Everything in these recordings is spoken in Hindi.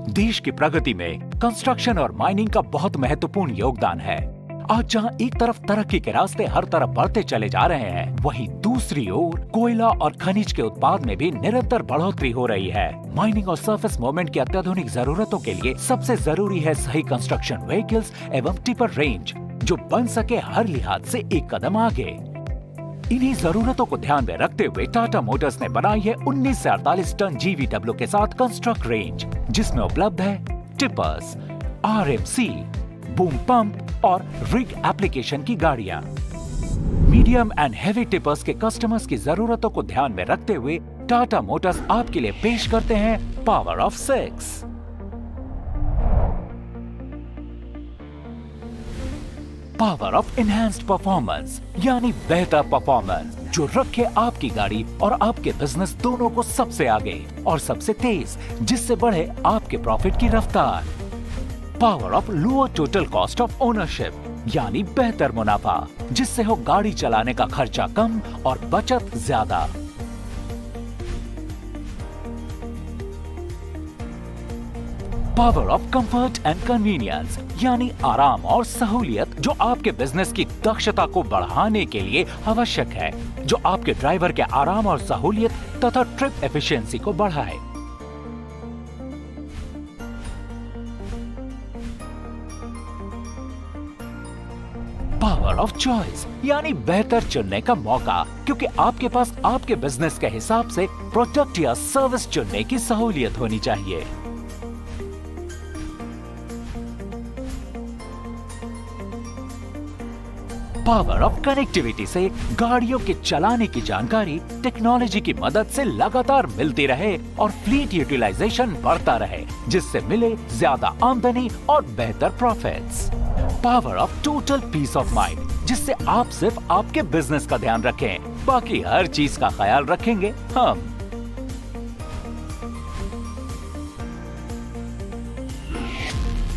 देश की प्रगति में कंस्ट्रक्शन और माइनिंग का बहुत महत्वपूर्ण योगदान है। आज जहां एक तरफ तरक्की के रास्ते हर तरफ बढ़ते चले जा रहे हैं, वहीं दूसरी ओर कोयला और खनिज के उत्पाद में भी निरंतर बढ़ोतरी हो रही है। माइनिंग और सरफेस मूवमेंट की अत्याधुनिक जरूरतों के लिए सबसे जरूरी है सही कंस्ट्रक्शन व्हीकल्स एवं टिपर रेंज, जो बन सके हर लिहाज से एक कदम आगे। इन्हीं जरूरतों को ध्यान में रखते हुए टाटा मोटर्स ने बनाई है 19 से 48 टन GVW के साथ कंस्ट्रक्ट रेंज, जिसमें उपलब्ध है टिपर्स, RMC, बूम पंप और रिग एप्लीकेशन की गाड़ियां। मीडियम एंड हेवी टिपर्स के कस्टमर्स की जरूरतों को ध्यान में रखते हुए टाटा मोटर्स आपके लिए पेश करते हैं power of 6। Power of enhanced performance, यानी बेहतर परफॉर्मेंस जो रखे आपकी गाड़ी और आपके बिजनेस दोनों को सबसे आगे और सबसे तेज, जिससे बढ़े आपके प्रॉफिट की रफ्तार। Power of lower total cost of ownership, यानी बेहतर मुनाफा, जिससे हो गाड़ी चलाने का खर्चा कम और बचत ज्यादा। Power of comfort and convenience, यानी आराम और सहूलियत जो आपके बिजनेस की दक्षता को बढ़ाने के लिए आवश्यक है, जो आपके ड्राइवर के आराम और सहूलियत तथा ट्रिप एफिशिएंसी को बढ़ाए। पावर ऑफ चॉइस, यानी बेहतर चुनने का मौका, क्योंकि आपके पास आपके बिजनेस के हिसाब से प्रोडक्ट या सर्विस चुनने की सहूलियत होनी चाहिए। पावर ऑफ कनेक्टिविटी से गाड़ियों के चलाने की जानकारी टेक्नोलॉजी की मदद से लगातार मिलती रहे और फ्लीट यूटिलाइजेशन बढ़ता रहे, जिससे मिले ज्यादा आमदनी और बेहतर profits. Power of total peace of mind, जिससे आप सिर्फ आपके बिजनेस का ध्यान रखें, बाकी हर चीज का ख्याल रखेंगे हम।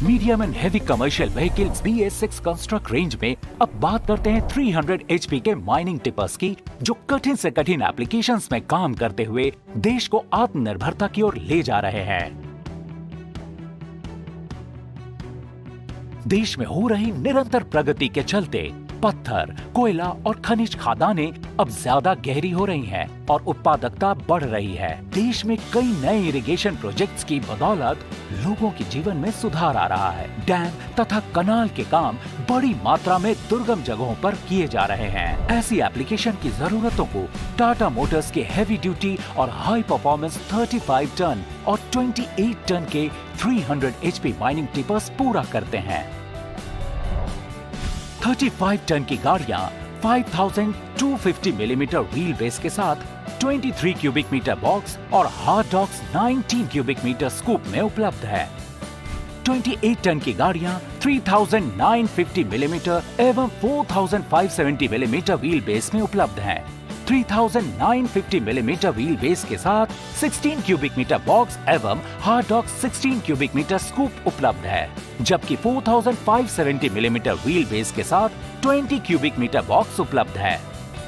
Medium and heavy commercial vehicles BS6 construct range में अब बात करते हैं 300 HP के माइनिंग टिपर्स की, जो कठिन से कठिन एप्लीकेशंस में काम करते हुए देश को आत्मनिर्भरता की ओर ले जा रहे हैं। देश में हो रही निरंतर प्रगति के चलते पत्थर, कोयला और खनिज खदानें अब ज्यादा गहरी हो रही हैं और उत्पादकता बढ़ रही है। देश में कई नए इरिगेशन प्रोजेक्ट्स की बदौलत लोगों के जीवन में सुधार आ रहा है। डैम तथा कनाल के काम बड़ी मात्रा में दुर्गम जगहों पर किए जा रहे हैं। ऐसी एप्लीकेशन की जरूरतों को टाटा मोटर्स के हेवी ड्यूटी और हाई परफॉर्मेंस 35 टन और 28 टन के 300 HP माइनिंग टिपर्स पूरा करते हैं। 35 टन की गाड़ियां 5250 मिलीमीटर व्हील बेस के साथ 23 क्यूबिक मीटर बॉक्स और Hardox 19 cubic metre scoop में उपलब्ध है। 28 टन की गाड़ियां 3950 मिलीमीटर एवं 4570 मिलीमीटर व्हील बेस में उपलब्ध हैं। 3950 मिलीमीटर व्हील बेस के साथ 16 क्यूबिक मीटर बॉक्स एवं Hardox 16 cubic metre scoop उपलब्ध है, जबकि 4570 मिलीमीटर व्हील बेस के साथ 20 क्यूबिक मीटर बॉक्स उपलब्ध है।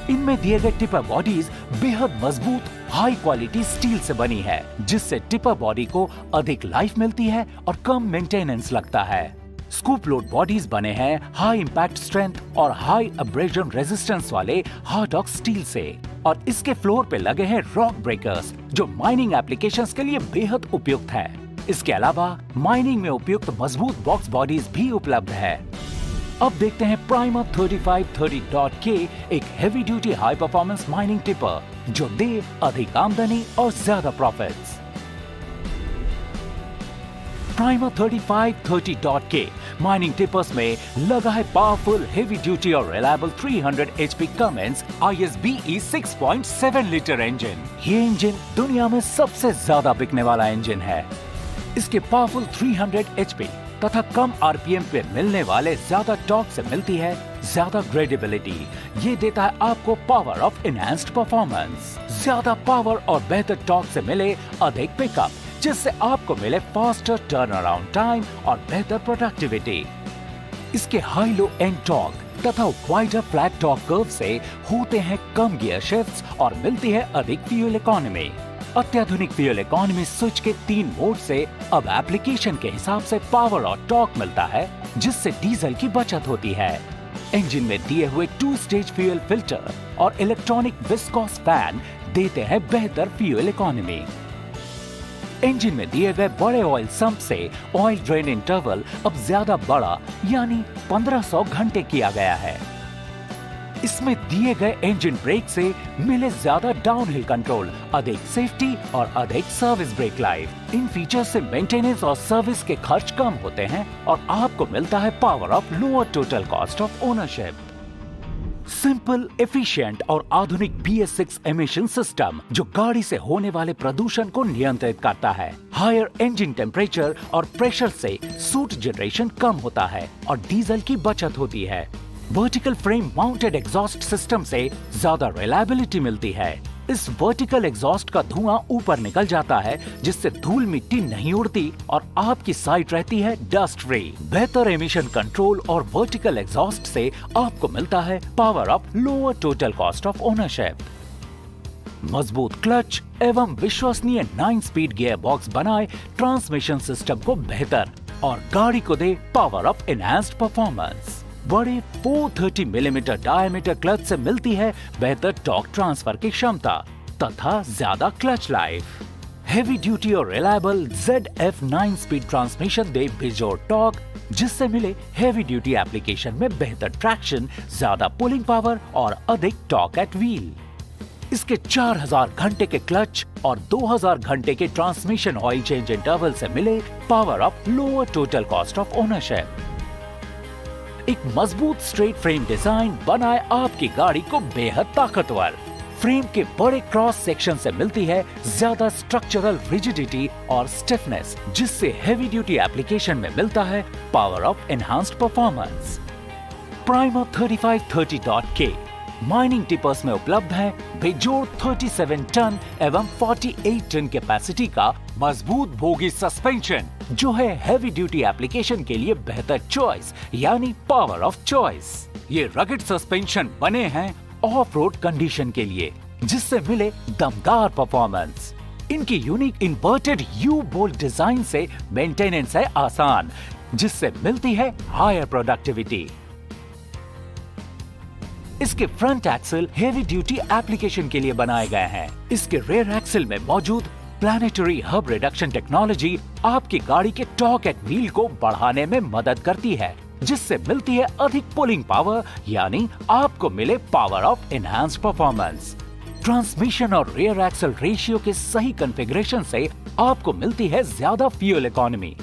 इनमें दिए गए टिपर बॉडीज बेहद मजबूत हाई क्वालिटी स्टील से बनी है, जिससे टिपर बॉडी को अधिक लाइफ मिलती है और कम मेंटेनेंस लगता है। स्कूप लोड बॉडीज बने हैं हाई इंपैक्ट स्ट्रेंथ और हाई अब्रेजन रेजिस्टेंस वाले हार्ड स्टील से, और इसके फ्लोर पे लगे हैं रॉक ब्रेकर्स, जो माइनिंग एप्लीकेशंस के लिए बेहद उपयुक्त है। इसके अलावा माइनिंग में उपयुक्त मजबूत बॉक्स बॉडीज भी उपलब्ध है। अब देखते हैं प्राइमर 3530.K, एक heavy duty high performance mining tipper जो दे अधिक आमदनी और ज्यादा profits. Primer 3530.K mining tippers में लगा है पावरफुल हेवी ड्यूटी और reliable 300 HP Cummins ISBE 6.7 litre engine. ये इंजन दुनिया में सबसे ज्यादा बिकने वाला इंजन है। इसके पावरफुल 300 HP तथा कम RPM पे मिलने वाले ज्यादा टॉर्क से मिलती है ज्यादा ग्रेडेबिलिटी। ये देता है आपको पावर ऑफ इनहैंस्ड परफॉर्मेंस। ज्यादा पावर और बेहतर टॉर्क से मिले अधिक पिकअप, जिससे आपको मिले फास्टर टर्न अराउंड टाइम और बेहतर प्रोडक्टिविटी। इसके हाई लो एंड टॉर्क तथा वाइडर फ्लैट टॉर्क कर्व से होते हैं कम गियर शिफ्ट्स और मिलती है अधिक फ्यूल इकोनॉमी। अत्याधुनिक फ्यूल इकोनॉमी स्विच के 3 मोड से अब एप्लीकेशन के हिसाब से पावर और टॉर्क मिलता है, जिससे डीजल की बचत होती है। इंजन में दिए हुए 2 स्टेज फ्यूल फिल्टर और इलेक्ट्रॉनिक विस्कॉस फैन देते हैं बेहतर फ्यूल इकोनॉमी। इंजन में दिए गए बड़े ऑयल सम्प से ऑयल ड्रेन इंटरवल अब ज्यादा बड़ा यानी 1500 घंटे किया गया है। इसमें दिए गए इंजन ब्रेक से मिले ज्यादा डाउनहिल कंट्रोल, अधिक सेफ्टी और अधिक सर्विस ब्रेक लाइफ। इन फीचर्स से मेंटेनेंस और सर्विस के खर्च कम होते हैं और आपको मिलता है power of lower total cost of ownership. Simple, efficient और आधुनिक BS6 एमिशन सिस्टम जो गाड़ी से होने वाले प्रदूषण को नियंत्रित करता है। हायर इंजन टेम्परेचर और प्रेशर से सूट जनरेशन कम होता है और डीजल की बचत होती है। Vertical frame mounted exhaust system से ज्यादा रिलायबिलिटी मिलती है। इस वर्टिकल एग्जॉस्ट का धुआं ऊपर निकल जाता है, जिससे धूल मिट्टी नहीं उड़ती और आपकी साइड रहती है डस्ट फ्री। बेहतर एमिशन कंट्रोल और वर्टिकल एग्जॉस्ट से आपको मिलता है power of lower total cost of ownership. मजबूत क्लच एवं विश्वसनीय 9 स्पीड गियर बॉक्स बनाए ट्रांसमिशन सिस्टम को बेहतर और गाड़ी को दे पावर ऑफ एनहांस्ड परफॉर्मेंस। बड़े 430 मिलीमीटर डायमीटर क्लच से मिलती है बेहतर टॉर्क ट्रांसफर की क्षमता तथा ज्यादा क्लच लाइफ। हेवी ड्यूटी और रिलायबल ZF 9 स्पीड ट्रांसमिशन दे बेजोड़ टॉर्क, जिससे मिले हेवी ड्यूटी एप्लीकेशन में बेहतर ट्रैक्शन, ज्यादा पुलिंग पावर और अधिक टॉर्क एट व्हील। इसके 4000 घंटे के क्लच और 2000 घंटे के ट्रांसमिशन ऑयल चेंज इंटरवल से मिले power of lower total cost of ownership. एक मजबूत स्ट्रेट फ्रेम डिजाइन बनाए आपकी गाड़ी को बेहद ताकतवर। फ्रेम के बड़े क्रॉस सेक्शन से मिलती है ज्यादा स्ट्रक्चरल रिजिडिटी और स्टिफनेस, जिससे हेवी ड्यूटी एप्लीकेशन में मिलता है power of enhanced performance. Primer 3530.K mining tippers में उपलब्ध है बेजोड़ 37 टन एवं 48 टन कैपेसिटी का मजबूत बोगी सस्पेंशन, जो है हेवी ड्यूटी एप्लीकेशन के लिए बेहतर चॉइस यानी पावर ऑफ चॉइस। ये रगड सस्पेंशन बने हैं ऑफ रोड कंडीशन के लिए, जिससे मिले दमदार परफॉर्मेंस। इनकी unique inverted U bolt design से मेंटेनेंस है आसान, जिससे मिलती है हायर प्रोडक्टिविटी। इसके front axle heavy duty application के लिए बनाए गए हैं। इसके रेयर एक्सल में मौजूद प्लैनेटरी हब रिडक्शन टेक्नोलॉजी आपकी गाड़ी के टॉर्क एट व्हील को बढ़ाने में मदद करती है, जिससे मिलती है अधिक पुलिंग पावर यानी आपको मिले power of enhanced performance. Transmission और रेयर एक्सल रेशियो के सही कॉन्फ़िगरेशन से आपको मिलती है ज्यादा फ्यूल इकोनॉमी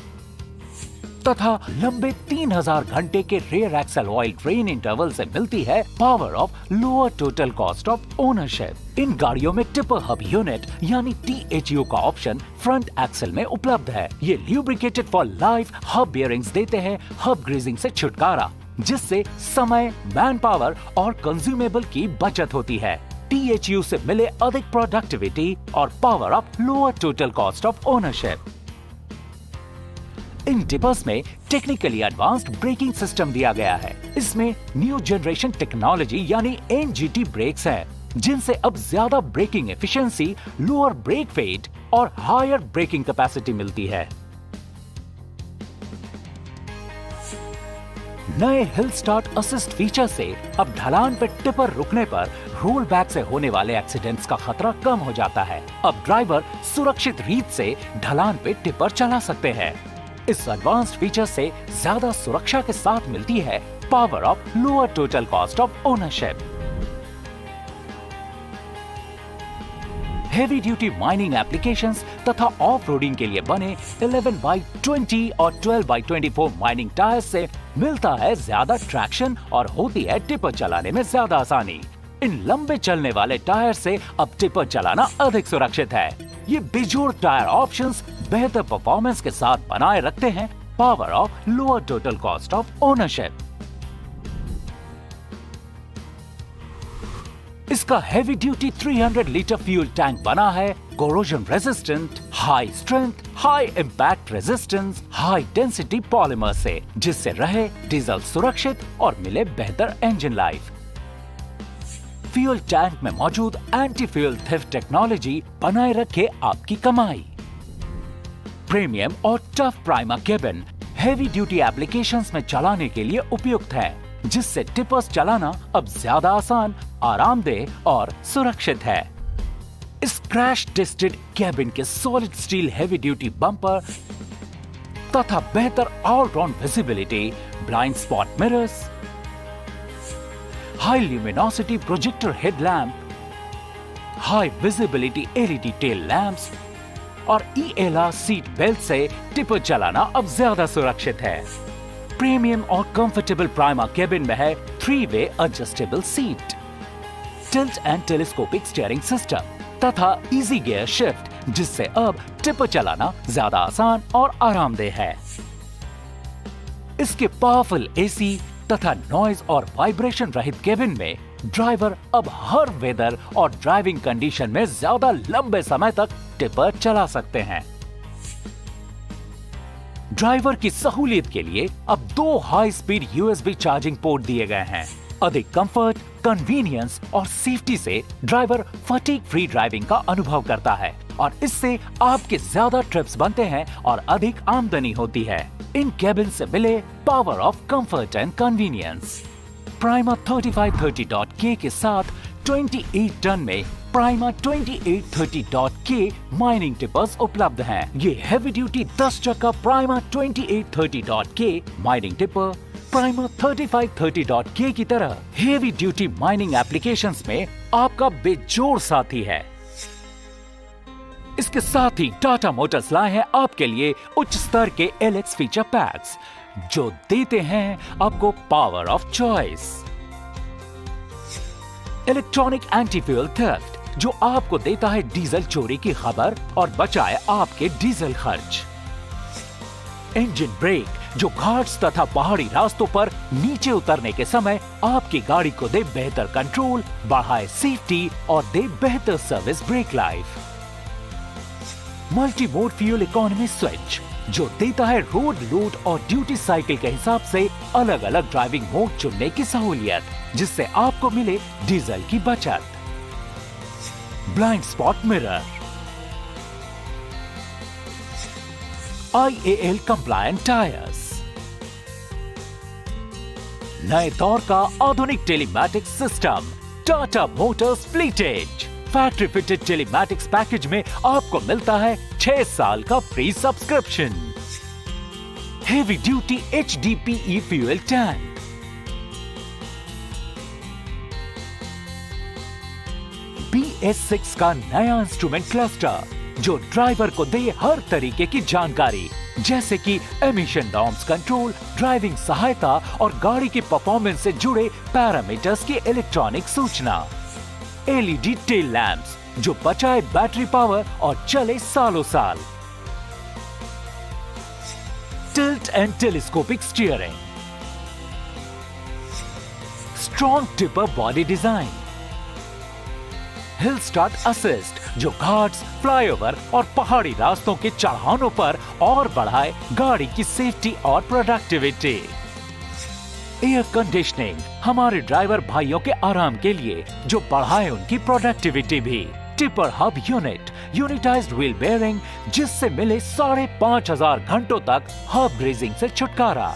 तथा लंबे 3000 घंटे के rear axle oil drain interval से मिलती है power of lower total cost of ownership. इन गाड़ियों में टिपर हब यूनिट यानी THU का ऑप्शन फ्रंट एक्सल में उपलब्ध है। ये lubricated for life hub bearings देते हैं हब ग्रीजिंग से छुटकारा, जिससे समय, मैन पावर और कंज्यूमेबल की बचत होती है। THU से मिले अधिक प्रोडक्टिविटी और power of lower total cost of ownership. इन टिपर्स में टेक्निकली एडवांस्ड ब्रेकिंग सिस्टम दिया गया है। इसमें न्यू जनरेशन टेक्नोलॉजी यानी NGT ब्रेक्स हैं, जिनसे अब ज्यादा braking efficiency, lower brake weight और हायर ब्रेकिंग कैपेसिटी मिलती है। नए हिल स्टार्ट असिस्ट फीचर से अब ढलान पे टिपर रुकने पर रोल बैक से होने वाले एक्सीडेंट्स का खतरा कम हो जाता है। अब ड्राइवर सुरक्षित रीत से ढलान पे टिपर चला सकते हैं। इस एडवांस्ड फीचर से ज्यादा सुरक्षा के साथ मिलती है power of lower total cost of ownership. Heavy duty mining applications तथा ऑफ रोडिंग के लिए बने 11x20 और 12x24 माइनिंग टायर्स से मिलता है ज्यादा ट्रैक्शन और होती है टिपर चलाने में ज्यादा आसानी। इन लंबे चलने वाले टायर से अब टिपर चलाना अधिक सुरक्षित है। ये बेजोड़ टायर ऑप्शंस बेहतर परफॉर्मेंस के साथ बनाए रखते हैं power of lower total cost of ownership. इसका heavy duty 300 litre fuel tank बना है corrosion resistant, high strength, high impact resistance, high density polymer से, जिससे रहे डीजल सुरक्षित और मिले बेहतर इंजन लाइफ। फ्यूल टैंक में मौजूद एंटी फ्यूल थेफ्ट टेक्नोलॉजी बनाए रखे आपकी कमाई। प्रीमियम और tough prima cabin heavy duty applications में चलाने के लिए उपयुक्त है, जिससे टिपर्स चलाना अब ज्यादा आसान, आरामदेह और सुरक्षित है। इस क्रैश टेस्टेड केबिन के solid steel heavy duty bumper तथा बेहतर all round visibility, blind spot mirrors, high luminosity projector headlamp, high visibility LED tail lamps और ELR सीट बेल्ट से टिपर चलाना अब ज्यादा सुरक्षित है। प्रीमियम और कंफर्टेबल प्राइमा केबिन में है 3-वे adjustable seat, tilt and telescopic steering system तथा इजी गियर शिफ्ट, जिससे अब टिपर चलाना ज्यादा आसान और आरामदेह है। इसके पावरफुल AC तथा नॉइज और वाइब्रेशन रहित केबिन में ड्राइवर अब हर वेदर और ड्राइविंग कंडीशन में ज्यादा लंबे समय तक टिपर चला सकते हैं। ड्राइवर की सहूलियत के लिए अब 2 high speed USB charging port दिए गए हैं। अधिक कंफर्ट, कन्वीनियंस और सेफ्टी से ड्राइवर फटीग फ्री ड्राइविंग का अनुभव करता है और इससे आपके ज्यादा ट्रिप्स बनते हैं और अधिक आमदनी होती है। इन केबिन से मिले power of comfort and convenience. Prima 3530.K के साथ 28 टन में प्राइमा 2830.K माइनिंग टिपर्स उपलब्ध हैं। ये हेवी ड्यूटी 10 चक्का prima 2830.K mining tipper prima 3530.K की तरह हेवी ड्यूटी माइनिंग एप्लीकेशंस में आपका बेजोड़ साथी है। इसके साथ ही टाटा मोटर्स लाए हैं आपके लिए उच्च स्तर के LX फीचर पैक्स, जो देते हैं आपको power of choice. Electronic anti fuel theft, जो आपको देता है डीजल चोरी की खबर और बचाए आपके डीजल खर्च। इंजन ब्रेक, जो घाट्स तथा पहाड़ी रास्तों पर नीचे उतरने के समय आपकी गाड़ी को दे बेहतर कंट्रोल, बढ़ाए सेफ्टी और दे बेहतर service brake life. Multi mode fuel economy switch, जो देता है रोड, लोड और ड्यूटी साइकिल के हिसाब से अलग अलग ड्राइविंग मोड चुनने की सहूलियत, जिससे आपको मिले डीजल की बचत। Blind spot mirror, IAL compliant tyres, नए दौर का आधुनिक telematics system Tata Motors Fleet Edge. Factory fitted telematics package में आपको मिलता है 6 साल का free subscription. Heavy duty HDPE fuel tank, BS6 का नया इंस्ट्रूमेंट क्लस्टर, जो ड्राइवर को दे हर तरीके की जानकारी, जैसे कि एमिशन नॉर्म्स कंट्रोल, ड्राइविंग सहायता और गाड़ी की परफॉर्मेंस से जुड़े पैरामीटर्स की इलेक्ट्रॉनिक सूचना। LED टेल लैंप्स, जो बचाए बैटरी पावर और चले सालों साल। Tilt and telescopic steering, strong tipper body design, hill start assist, जो घाट्स, फ्लाईओवर और पहाड़ी रास्तों के चढ़ानों पर और बढ़ाए गाड़ी की सेफ्टी और प्रोडक्टिविटी। एयर कंडीशनिंग, हमारे ड्राइवर भाइयों के आराम के लिए, जो बढ़ाए उनकी प्रोडक्टिविटी भी। Tipper hub unit, unitized wheel bearing, जिससे मिले 5,500 घंटों तक हब ग्रेजिंग से छुटकारा।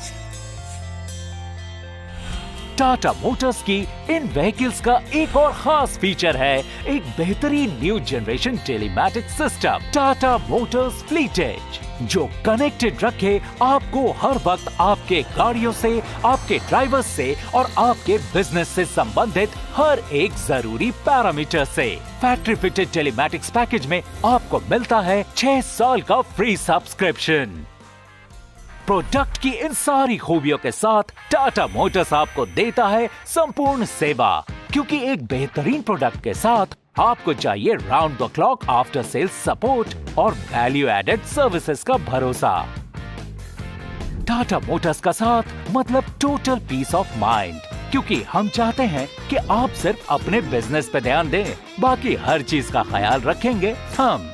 टाटा मोटर्स की इन व्हीकल्स का एक और खास फीचर है एक बेहतरीन new generation telematic system Tata Motors Fleet Edge, जो कनेक्टेड रखे आपको हर वक्त आपके गाड़ियों से, आपके ड्राइवर से और आपके बिजनेस से संबंधित हर एक जरूरी पैरामीटर से। फैक्ट्री फिटेड टेलीमैटिक्स पैकेज में आपको मिलता है 6 साल का फ्री सब्सक्रिप्शन। प्रोडक्ट की इन सारी खूबियों के साथ टाटा मोटर्स आपको देता है संपूर्ण सेवा, क्योंकि एक बेहतरीन प्रोडक्ट के साथ आपको चाहिए round the clock after sales support और वैल्यू एडेड सर्विसेज का भरोसा। टाटा मोटर्स का साथ मतलब टोटल पीस ऑफ माइंड, क्योंकि हम चाहते हैं कि आप सिर्फ अपने बिजनेस पे ध्यान दें, बाकी हर चीज का ख्याल रखेंगे हम।